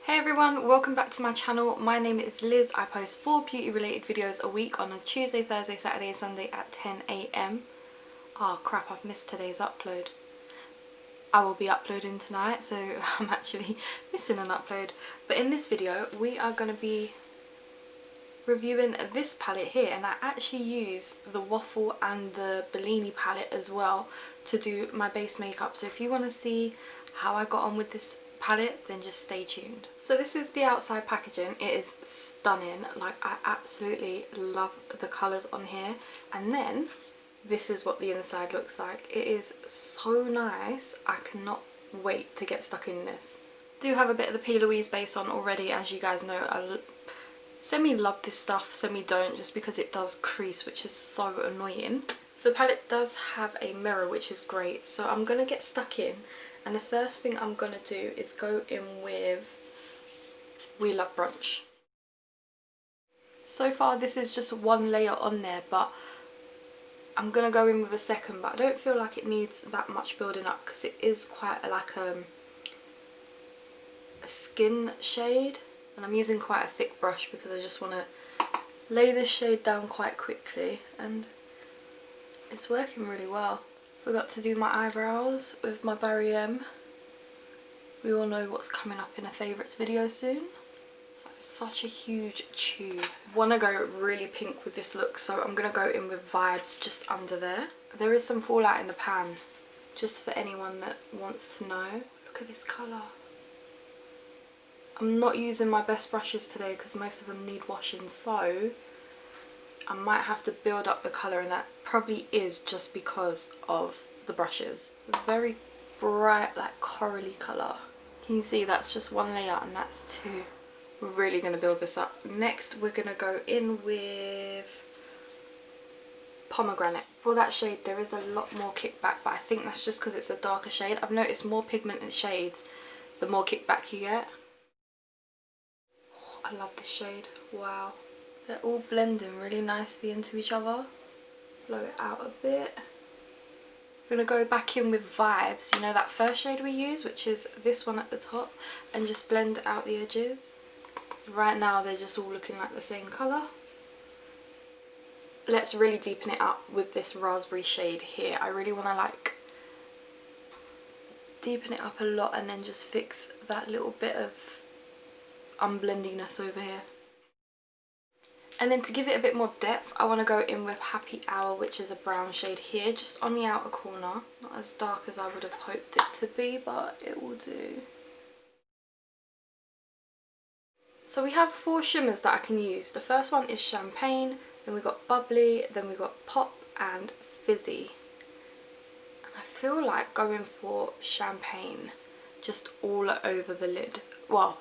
Hey everyone, welcome back to my channel. My name is Liz. I post 4 beauty related videos a week on a Tuesday, Thursday, Saturday and Sunday at 10 AM. Oh crap, I've missed today's upload. I will be uploading tonight, so I'm actually missing an upload. But in this video, we are going to be reviewing this palette here, and I actually use the Waffle and the Bellini palette as well to do my base makeup. So if you want to see how I got on with this palette, then just stay tuned. So this is the outside packaging. It is stunning. Like, I absolutely love the colours on here. And then this is what the inside looks like. It is so nice. I cannot wait to get stuck in this. Do have a bit of the P. Louise base on already, as you guys know. I semi love this stuff, semi don't, just because it does crease, which is so annoying. So the palette does have a mirror, which is great. So I'm gonna get stuck in, and the first thing I'm gonna do is go in with We Love Brunch. So far this is just one layer on there, but I'm gonna go in with a second, but I don't feel like it needs that much building up because it is quite like a skin shade. And I'm using quite a thick brush because I just want to lay this shade down quite quickly, and it's working really well. Forgot to do my eyebrows with my Barry M. We all know what's coming up in a favourites video soon. It's like such a huge tube. Want to go really pink with this look, so I'm going to go in with Vibes just under there. There is some fallout in the pan, just for anyone that wants to know. Look at this colour. I'm not using my best brushes today because most of them need washing, so I might have to build up the colour, and that probably is just because of the brushes. It's a very bright, like corally colour. Can you see that's just one layer and that's two. We're really going to build this up. Next we're going to go in with Pomegranate. For that shade there is a lot more kickback, but I think that's just because it's a darker shade. I've noticed more pigmented shades, the more kickback you get. I love this shade. Wow. They're all blending really nicely into each other. Blow it out a bit. I'm going to go back in with Vibes, you know, that first shade we use, which is this one at the top, and just blend out the edges. Right now they're just all looking like the same colour. Let's really deepen it up with this raspberry shade here. I really want to like deepen it up a lot and then just fix that little bit of unblendiness over here. And then to give it a bit more depth, I want to go in with Happy Hour, which is a brown shade here, just on the outer corner. Not as dark as I would have hoped it to be, but it will do. So we have 4 shimmers that I can use. The first one is Champagne, then we got Bubbly, then we got Pop and Fizzy. And I feel like going for Champagne just all over the lid. Well,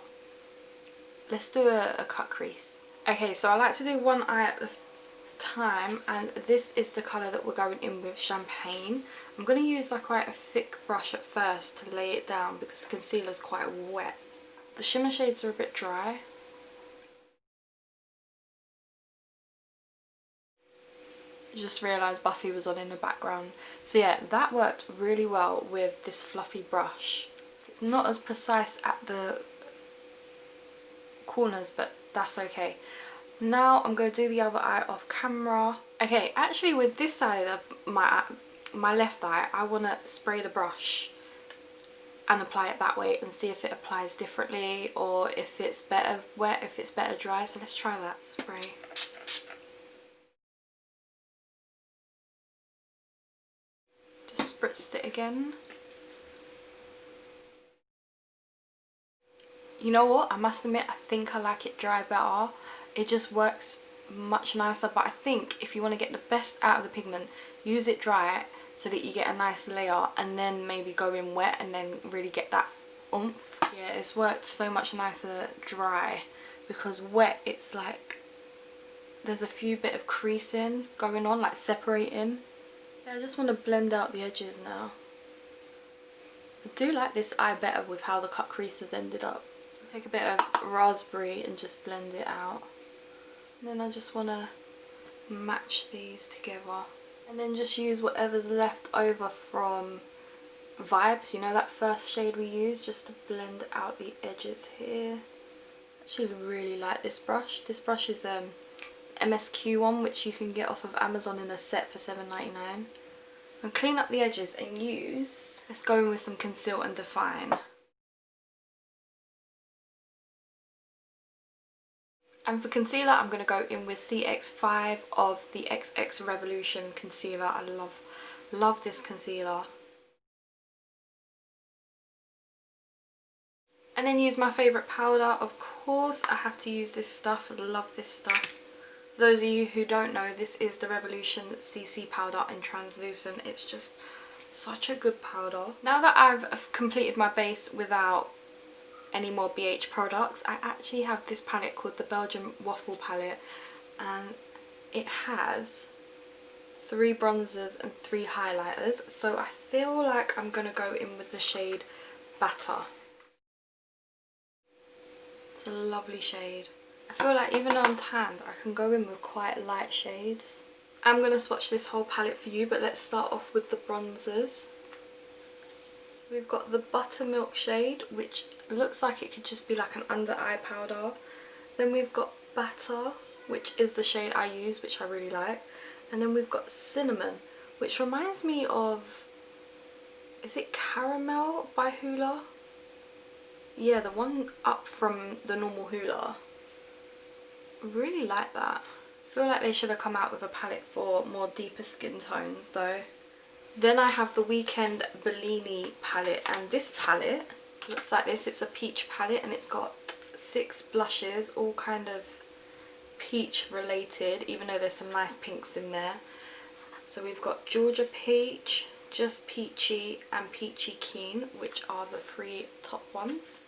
let's do a cut crease. Okay, so I like to do one eye at the time, and this is the colour that we're going in with, Champagne. I'm going to use like quite a thick brush at first to lay it down because the concealer's quite wet. The shimmer shades are a bit dry. I just realised Buffy was on in the background. So yeah, that worked really well with this fluffy brush. It's not as precise at the corners, but that's okay. Now I'm going to do the other eye off camera. Okay, actually with this side of my left eye, I want to spray the brush and apply it that way and see if it applies differently, or if it's better wet, if it's better dry. So let's try that. Spray. Just spritzed it again. You know what, I must admit, I think I like it dry better. It just works much nicer, but I think if you want to get the best out of the pigment, use it dry so that you get a nice layer, and then maybe go in wet and then really get that oomph. Yeah, it's worked so much nicer dry, because wet it's like there's a few bit of creasing going on, like separating. Yeah, I just want to blend out the edges now. I do like this eye better with how the cut creases ended up. Take a bit of raspberry and just blend it out, and then I just want to match these together, and then just use whatever's left over from Vibes, you know, that first shade we used, just to blend out the edges here. Actually really like this brush. This brush is MSQ one, which you can get off of Amazon in a set for $7.99. And clean up the edges and use, let's go in with some conceal and define. And for concealer, I'm going to go in with CX5 of the XX Revolution concealer. I love this concealer. And then use my favourite powder. Of course, I have to use this stuff. I love this stuff. Those of you who don't know, this is the Revolution CC powder in translucent. It's just such a good powder. Now that I've completed my base without any more BH products, I actually have this palette called the Belgian Waffle palette, and it has 3 bronzers and 3 highlighters. So I feel like I'm gonna go in with the shade Batter. It's a lovely shade. I feel like even though I'm tanned, I can go in with quite light shades. I'm going to swatch this whole palette for you, but let's start off with the bronzers. So we've got the Buttermilk shade, which looks like it could just be like an under eye powder. Then we've got Batter, which is the shade I use, which I really like. And then we've got Cinnamon, which reminds me of, is it Caramel by Hoola? Yeah, the one up from the normal Hoola. Really like that. I feel like they should have come out with a palette for more deeper skin tones though. Then I have the Weekend Bellini palette, and this palette looks like this. It's a peach palette and it's got 6 blushes, all kind of peach related, even though there's some nice pinks in there. So we've got Georgia Peach, Just Peachy and Peachy Keen, which are the 3 top ones,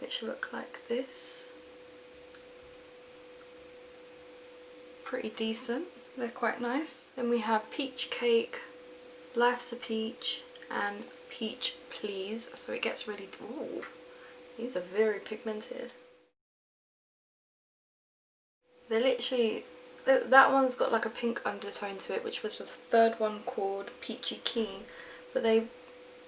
which look like this. Pretty decent, they're quite nice. Then we have Peach Cake, Life's a Peach and Peach Please. So it gets really, ooh, these are very pigmented. They're literally, that one's got like a pink undertone to it, which was the 3rd one called Peachy Keen, but they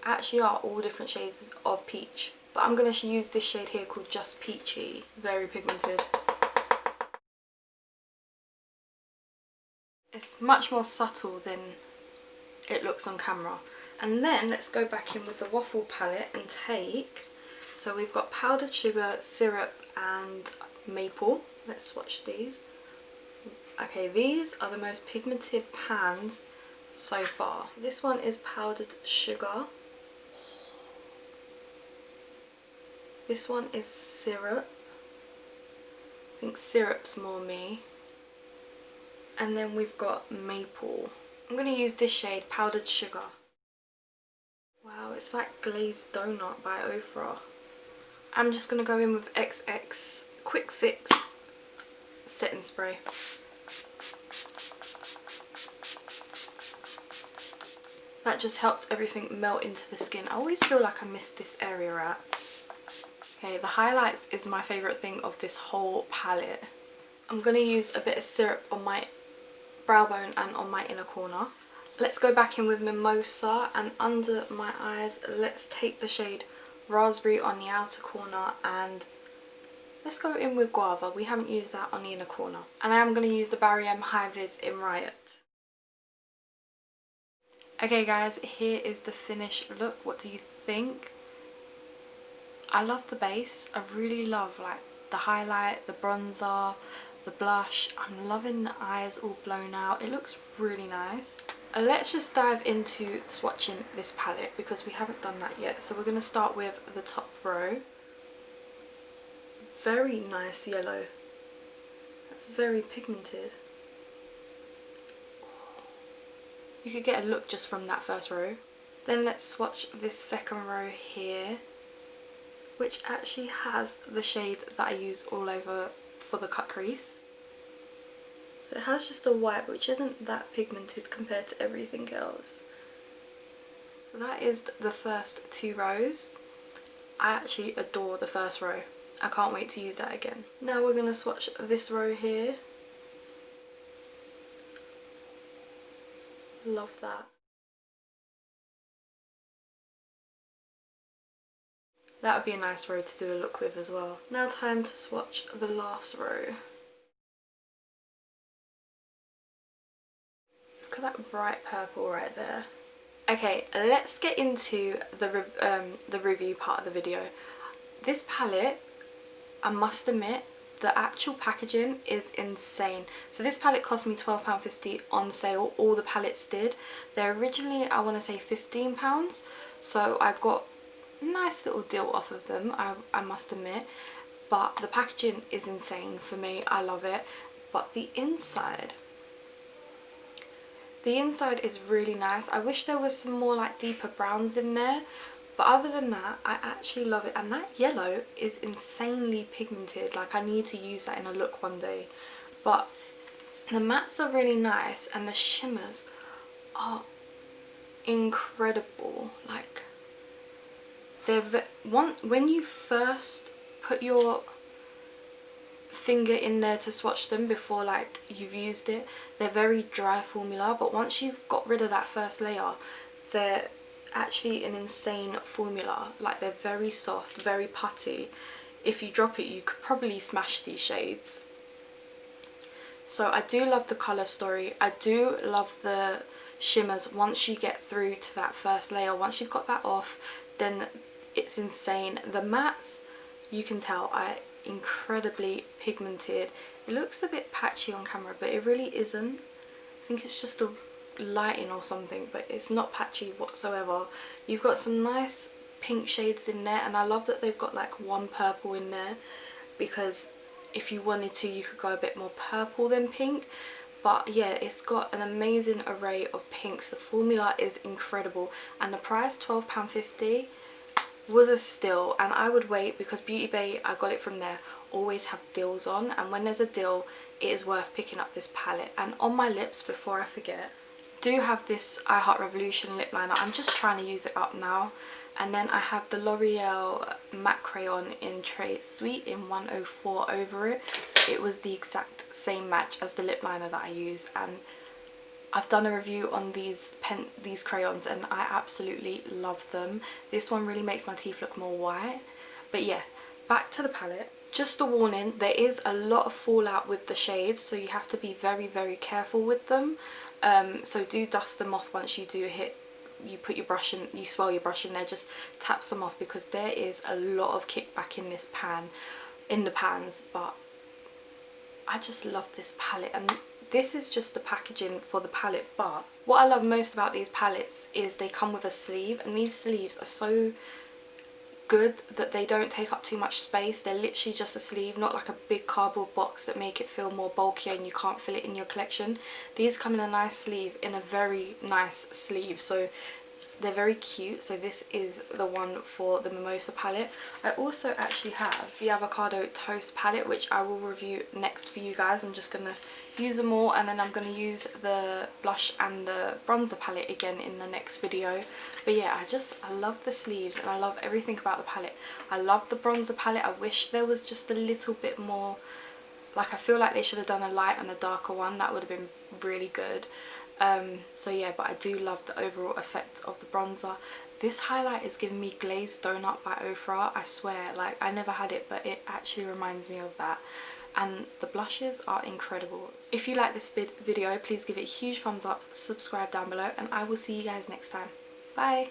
actually are all different shades of peach. But I'm going to use this shade here called Just Peachy, very pigmented. It's much more subtle than it looks on camera. And then let's go back in with the Waffle palette and take, so we've got powdered sugar, syrup and maple. Let's swatch these. Okay, these are the most pigmented pans so far. This one is powdered sugar. This one is syrup. I think syrup's more me. And then we've got maple. I'm going to use this shade, Powdered Sugar. Wow, it's like Glazed Donut by Ofra. I'm just going to go in with XX Quick Fix Setting Spray. That just helps everything melt into the skin. I always feel like I missed this area out. Okay, the highlights is my favourite thing of this whole palette. I'm going to use a bit of syrup on my brow bone and on my inner corner. Let's go back in with Mimosa, and under my eyes let's take the shade Raspberry on the outer corner, and let's go in with Guava. We haven't used that on the inner corner. And I am going to use the Barry M High Vis in Riot. Okay guys, here is the finished look. What do you think? I love the base. I really love like the highlight, the bronzer, the blush. I'm loving the eyes all blown out. It looks really nice. And let's just dive into swatching this palette because we haven't done that yet. So we're going to start with the top row. Very nice yellow. That's very pigmented. You could get a look just from that first row. Then let's swatch this second row here, which actually has the shade that I use all over for the cut crease. So it has just a white, which isn't that pigmented compared to everything else. So that is the first 2 rows. I actually adore the first row. I can't wait to use that again. Now we're going to swatch this row here. Love that. That would be a nice row to do a look with as well. Now time to swatch the last row. Look at that bright purple right there. Okay, let's get into the review part of the video. This palette, I must admit, the actual packaging is insane. So this palette cost me £12.50 on sale. All the palettes did. They're originally, I want to say £15, so I got a nice little deal off of them, I must admit. But the packaging is insane for me. I love it. But the inside is really nice. I wish there was some more like deeper browns in there, but other than that, I actually love it. And that yellow is insanely pigmented. Like, I need to use that in a look one day. But the mattes are really nice and the shimmers are incredible. Like, when you first put your finger in there to swatch them before like you've used it, they're very dry formula, but once you've got rid of that first layer, they're actually an insane formula. Like, they're very soft, very putty. If you drop it, you could probably smash these shades. So I do love the colour story. I do love the shimmers. Once you get through to that first layer, once you've got that off, then it's insane. The mattes, you can tell, are incredibly pigmented. It looks a bit patchy on camera, but it really isn't. I think it's just a lighting or something, but it's not patchy whatsoever. You've got some nice pink shades in there, and I love that they've got like one purple in there, because if you wanted to, you could go a bit more purple than pink. But yeah, it's got an amazing array of pinks. The formula is incredible, and the price, £12.50, was a steal. And I would wait, because Beauty Bay, I got it from there, always have deals on, and when there's a deal, it is worth picking up this palette. And on my lips, before I forget, do have this I Heart Revolution lip liner. I'm just trying to use it up now. And then I have the L'Oreal matte crayon in Très Sweet in 104 over it. It was the exact same match as the lip liner that I use, and I've done a review on these crayons and I absolutely love them. This one really makes my teeth look more white. But yeah, back to the palette. Just a warning, there is a lot of fallout with the shades, so you have to be very, very careful with them. So do dust them off once you do you put your brush in, you swirl your brush in there, just tap some off, because there is a lot of kickback in this in the pans. But I just love this palette, and this is just the packaging for the palette. But what I love most about these palettes is they come with a sleeve, and these sleeves are so good that they don't take up too much space. They're literally just a sleeve, not like a big cardboard box that make it feel more bulkier and you can't fit it in your collection. These come in a nice sleeve, in a very nice sleeve, so they're very cute. So this is the one for the Mimosa palette. I also actually have the Avocado Toast palette, which I will review next for you guys. I'm just gonna use them all, and then I'm going to use the blush and the bronzer palette again in the next video. But yeah, I love the sleeves and I love everything about the palette. I love the bronzer palette. I wish there was just a little bit more, like, I feel like they should have done a light and a darker one. That would have been really good. So yeah, but I do love the overall effect of the bronzer. This highlight is giving me Glazed Donut by Ofra. I swear, like, I never had it, but it actually reminds me of that. And the blushes are incredible. If you like this video, please give it a huge thumbs up, subscribe down below, and I will see you guys next time. Bye!